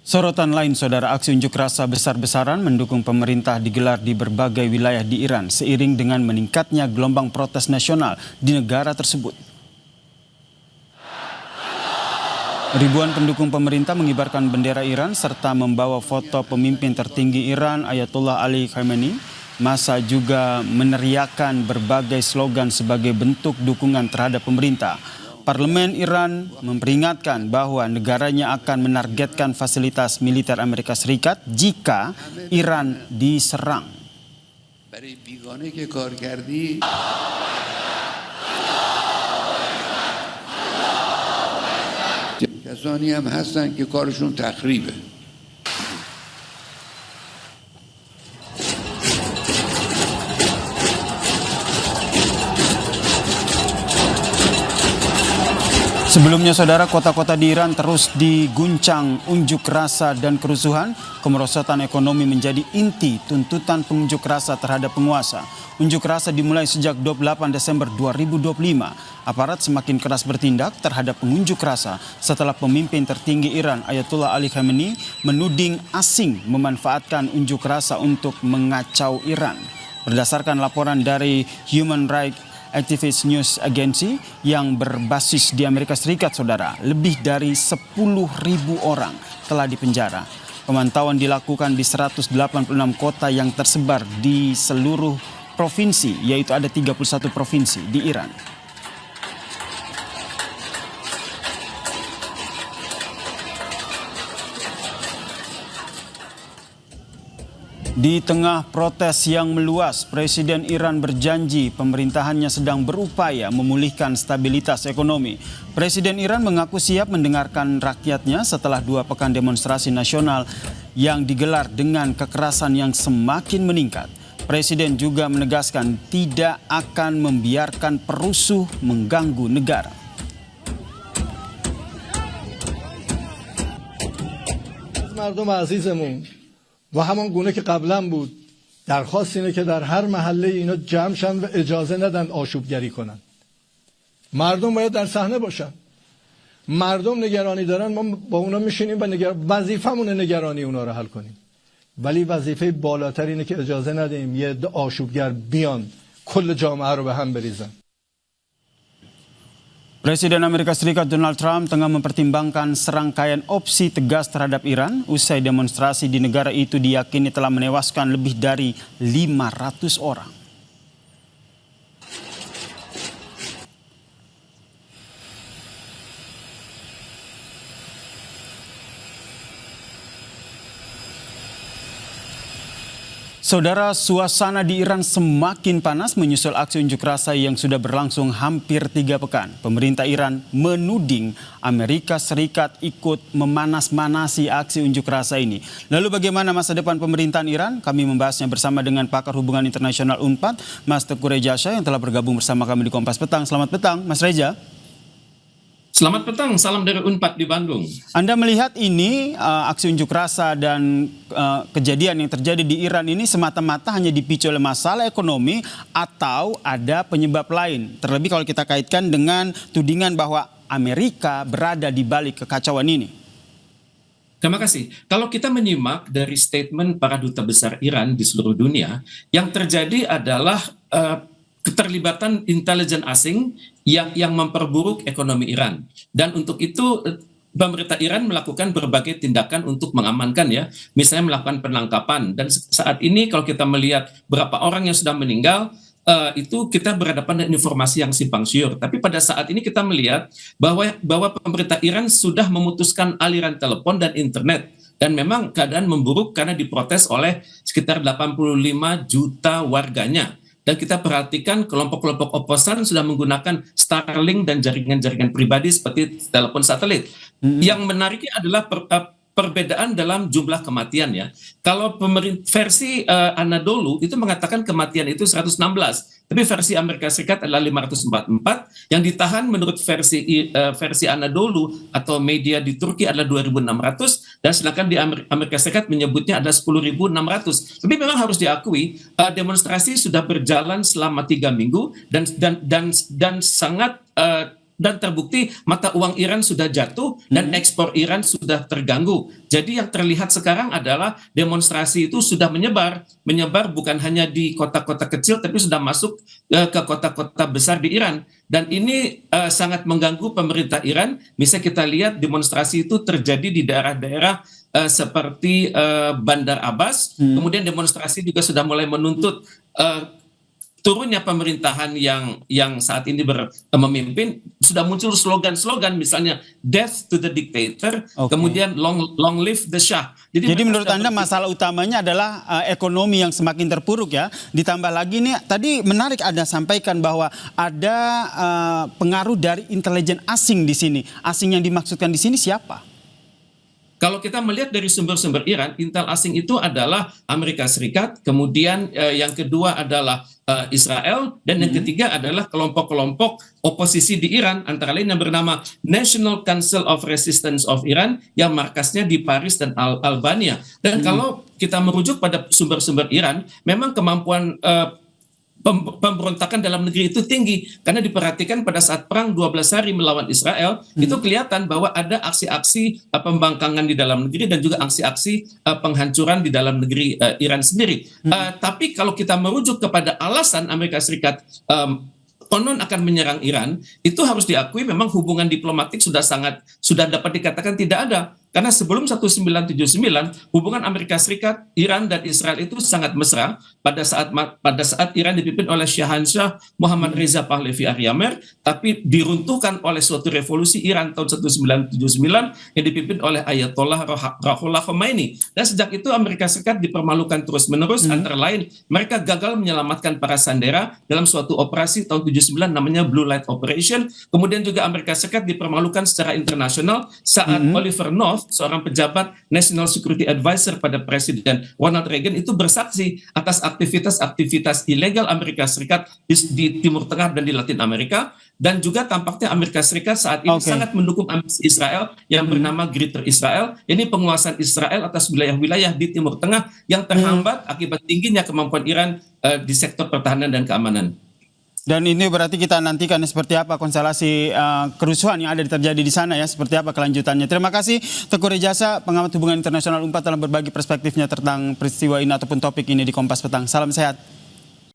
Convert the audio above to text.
Sorotan lain, saudara, aksi unjuk rasa besar-besaran mendukung pemerintah digelar di berbagai wilayah di Iran seiring dengan meningkatnya gelombang protes nasional di negara tersebut. Ribuan pendukung pemerintah mengibarkan bendera Iran serta membawa foto pemimpin tertinggi Iran Ayatollah Ali Khamenei. Massa juga meneriakkan berbagai slogan sebagai bentuk dukungan terhadap pemerintah. Parlemen Iran memperingatkan bahwa negaranya akan menargetkan fasilitas militer Amerika Serikat jika Iran diserang. کسانی هم هستن که کارشون تخریبه. Sebelumnya, saudara, kota-kota di Iran terus diguncang unjuk rasa dan kerusuhan. Kemerosotan ekonomi menjadi inti tuntutan pengunjuk rasa terhadap penguasa. Unjuk rasa dimulai sejak 28 Desember 2025. Aparat semakin keras bertindak terhadap pengunjuk rasa setelah pemimpin tertinggi Iran Ayatollah Ali Khamenei menuding asing memanfaatkan unjuk rasa untuk mengacau Iran. Berdasarkan laporan dari Human Rights Activist News Agency yang berbasis di Amerika Serikat, saudara, lebih dari 10.000 orang telah dipenjara. Pemantauan dilakukan di 186 kota yang tersebar di seluruh provinsi, yaitu ada 31 provinsi di Iran. Di tengah protes yang meluas, Presiden Iran berjanji pemerintahannya sedang berupaya memulihkan stabilitas ekonomi. Presiden Iran mengaku siap mendengarkan rakyatnya setelah 2 pekan demonstrasi nasional yang digelar dengan kekerasan yang semakin meningkat. Presiden juga menegaskan tidak akan membiarkan perusuh mengganggu negara. مردم عزیزمون و همان گونه که قبلا بود درخواست اینه که در هر محله اینا جمع شن و اجازه ندن آشوبگری کنن. مردم باید در صحنه باشن. مردم نگرانی دارن، ما با اونا میشینیم و وظیفمونه نگرانی اونا رو حل کنیم. ولی وظیفه بالاتر اینه که اجازه ندیم یه عده آشوبگر بیان کل جامعه رو به هم بریزن. Presiden Amerika Serikat Donald Trump tengah mempertimbangkan serangkaian opsi tegas terhadap Iran usai demonstrasi di negara itu diyakini telah menewaskan lebih dari 500 orang. Saudara, suasana di Iran semakin panas menyusul aksi unjuk rasa yang sudah berlangsung hampir 3 pekan. Pemerintah Iran menuding Amerika Serikat ikut memanas-manasi aksi unjuk rasa ini. Lalu bagaimana masa depan pemerintahan Iran? Kami membahasnya bersama dengan pakar hubungan internasional UNPAD, Mas Teguh Reza Shah, yang telah bergabung bersama kami di Kompas Petang. Selamat petang, Mas Reza. Selamat petang, salam dari UNPAD di Bandung. Anda melihat ini aksi unjuk rasa dan kejadian yang terjadi di Iran ini semata-mata hanya dipicu oleh masalah ekonomi atau ada penyebab lain? Terlebih kalau kita kaitkan dengan tudingan bahwa Amerika berada di balik kekacauan ini. Terima kasih. Kalau kita menyimak dari statement para duta besar Iran di seluruh dunia, yang terjadi adalah keterlibatan intelijen asing yang memperburuk ekonomi Iran. Dan untuk itu pemerintah Iran melakukan berbagai tindakan untuk mengamankan, ya, misalnya melakukan penangkapan. Dan saat ini kalau kita melihat berapa orang yang sudah meninggal, itu kita berhadapan dengan informasi yang simpang siur. Tapi pada saat ini kita melihat bahwa pemerintah Iran sudah memutuskan aliran telepon dan internet. Dan memang keadaan memburuk karena diprotes oleh sekitar 85 juta warganya. Dan kita perhatikan kelompok-kelompok oposan sudah menggunakan Starlink dan jaringan-jaringan pribadi seperti telepon satelit. Yang menariknya adalah perbedaan dalam jumlah kematian, ya. Kalau versi Anadolu itu mengatakan kematian itu 116, tapi versi Amerika Serikat adalah 544. Yang ditahan menurut versi Anadolu atau media di Turki adalah 2.600, dan sedangkan di Amerika Serikat menyebutnya adalah 10.600. Tapi memang harus diakui demonstrasi sudah berjalan selama 3 minggu dan sangat dan terbukti mata uang Iran sudah jatuh dan ekspor Iran sudah terganggu. Jadi yang terlihat sekarang adalah demonstrasi itu sudah menyebar bukan hanya di kota-kota kecil tapi sudah masuk ke kota-kota besar di Iran. Dan ini sangat mengganggu pemerintah Iran. Misalnya kita lihat demonstrasi itu terjadi di daerah-daerah seperti Bandar Abbas, kemudian demonstrasi juga sudah mulai menuntut turunnya pemerintahan yang saat ini memimpin. Sudah muncul slogan-slogan misalnya death to the dictator, kemudian long live the Shah. Jadi menurut Anda masalah utamanya adalah ekonomi yang semakin terpuruk ya. Ditambah lagi nih, tadi menarik Anda sampaikan bahwa ada pengaruh dari intelijen asing di sini. Asing yang dimaksudkan di sini siapa? Kalau kita melihat dari sumber-sumber Iran, intel asing itu adalah Amerika Serikat, kemudian yang kedua adalah Israel, dan yang ketiga adalah kelompok-kelompok oposisi di Iran, antara lain yang bernama National Council of Resistance of Iran yang markasnya di Paris dan Albania. Dan kalau kita merujuk pada sumber-sumber Iran, memang kemampuan pemberontakan dalam negeri itu tinggi karena diperhatikan pada saat perang 12 hari melawan Israel itu kelihatan bahwa ada aksi-aksi pembangkangan di dalam negeri dan juga aksi-aksi penghancuran di dalam negeri Iran sendiri. Tapi kalau kita merujuk kepada alasan Amerika Serikat konon akan menyerang Iran, itu harus diakui memang hubungan diplomatik sudah dapat dikatakan tidak ada. Karena sebelum 1979, hubungan Amerika Serikat, Iran, dan Israel itu sangat mesra pada saat Iran dipimpin oleh Syahansyah Muhammad Reza Pahlavi Aryamer, tapi diruntuhkan oleh suatu revolusi Iran tahun 1979 yang dipimpin oleh Ayatollah Ruhollah Khomeini. Dan sejak itu Amerika Serikat dipermalukan terus-menerus, antara lain mereka gagal menyelamatkan para sandera dalam suatu operasi tahun 79 namanya Blue Light Operation. Kemudian juga Amerika Serikat dipermalukan secara internasional saat Oliver North, seorang pejabat National Security Advisor pada Presiden Ronald Reagan, itu bersaksi atas aktivitas ilegal Amerika Serikat di Timur Tengah dan di Latin Amerika. Dan juga tampaknya Amerika Serikat saat ini sangat mendukung ambisi Israel yang bernama Greater Israel. Ini penguasaan Israel atas wilayah-wilayah di Timur Tengah yang terhambat akibat tingginya kemampuan Iran di sektor pertahanan dan keamanan. Dan ini berarti kita nantikan seperti apa konstelasi kerusuhan yang ada terjadi di sana ya, seperti apa kelanjutannya. Terima kasih Teguh Rejasa, pengamat hubungan internasional UNPAD, telah berbagi perspektifnya tentang peristiwa ini ataupun topik ini di Kompas Petang. Salam sehat.